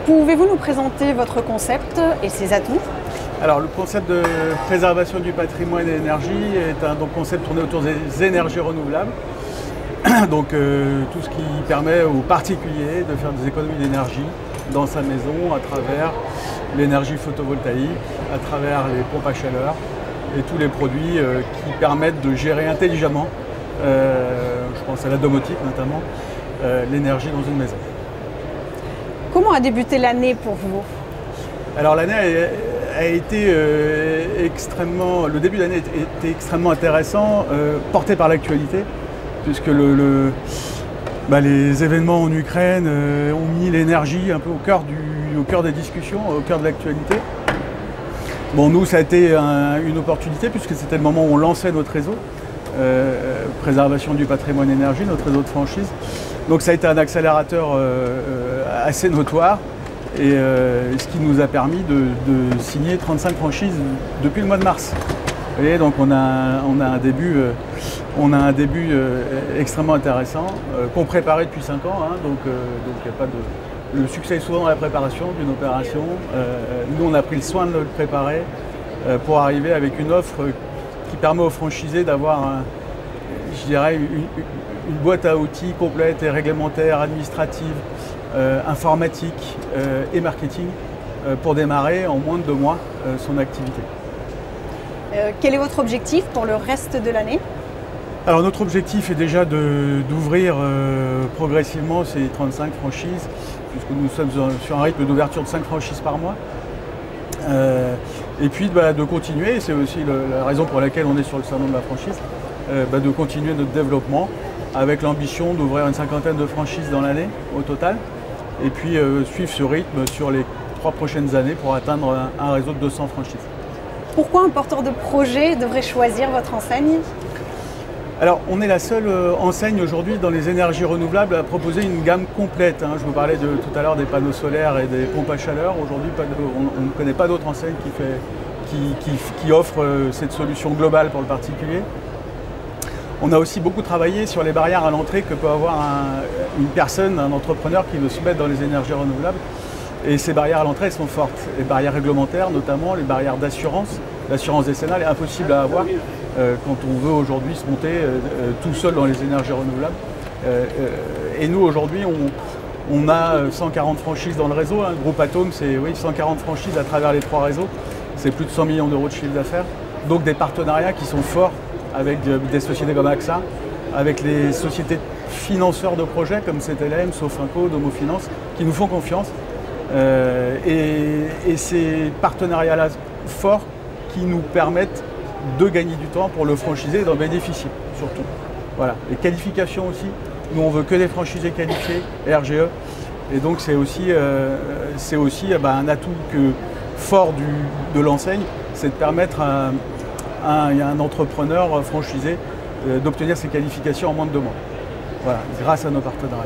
Pouvez-vous nous présenter votre concept et ses atouts? Alors, le concept de préservation du patrimoine et énergie est un concept tourné autour des énergies renouvelables. Donc tout ce qui permet aux particuliers de faire des économies d'énergie dans sa maison à travers l'énergie photovoltaïque, à travers les pompes à chaleur et tous les produits qui permettent de gérer intelligemment, je pense à la domotique notamment, l'énergie dans une maison. Comment a débuté l'année pour vous? Alors l'année a été le début d'année était extrêmement intéressant, porté par l'actualité, puisque les événements en Ukraine ont mis l'énergie un peu au cœur des discussions, au cœur de l'actualité. Bon, nous, ça a été une opportunité, puisque c'était le moment où on lançait notre réseau, préservation du patrimoine énergie, notre réseau de franchise. Donc ça a été un accélérateur assez notoire, et ce qui nous a permis de signer 35 franchises depuis le mois de mars. Vous voyez, donc on a un début extrêmement intéressant, qu'on préparait depuis 5 ans, hein, donc y a pas de... Le succès est souvent dans la préparation d'une opération. Nous, on a pris le soin de le préparer pour arriver avec une offre qui permet aux franchisés d'avoir, je dirais, une boîte à outils complète et réglementaire, administrative, informatique et marketing pour démarrer en moins de 2 mois son activité. Quel est votre objectif pour le reste de l'année? Alors notre objectif est déjà d'ouvrir progressivement ces 35 franchises, puisque nous sommes sur un rythme d'ouverture de 5 franchises par mois. Et puis de continuer, c'est aussi la raison pour laquelle on est sur le salon de la franchise, de continuer notre développement avec l'ambition d'ouvrir une 50aine de franchises dans l'année au total, et puis suivre ce rythme sur les 3 prochaines années pour atteindre un réseau de 200 franchises. Pourquoi un porteur de projet devrait choisir votre enseigne? Alors, on est la seule enseigne aujourd'hui dans les énergies renouvelables à proposer une gamme complète. Je vous parlais tout à l'heure des panneaux solaires et des pompes à chaleur. Aujourd'hui, on ne connaît pas d'autre enseigne qui offre cette solution globale pour le particulier. On a aussi beaucoup travaillé sur les barrières à l'entrée que peut avoir une personne, un entrepreneur qui veut se mettre dans les énergies renouvelables. Et ces barrières à l'entrée, elles sont fortes. Les barrières réglementaires, notamment les barrières d'assurance. L'assurance décennale est impossible à avoir quand on veut aujourd'hui se monter tout seul dans les énergies renouvelables. Et nous, aujourd'hui, on a 140 franchises dans le réseau. Le groupe Atome, c'est 140 franchises à travers les 3 réseaux. C'est plus de 100 millions d'euros de chiffre d'affaires. Donc des partenariats qui sont forts avec des sociétés comme AXA, avec les sociétés financeurs de projets comme CTLM, Sofinco, Domo Finance, qui nous font confiance. Et ces partenariats-là forts qui nous permettent de gagner du temps pour le franchisé et d'en bénéficier surtout. Voilà. Les qualifications aussi, nous on veut que des franchisés qualifiés, RGE, et donc c'est aussi un atout fort de l'enseigne, c'est de permettre à un entrepreneur franchisé d'obtenir ses qualifications en moins de 2 mois. Voilà, grâce à nos partenariats.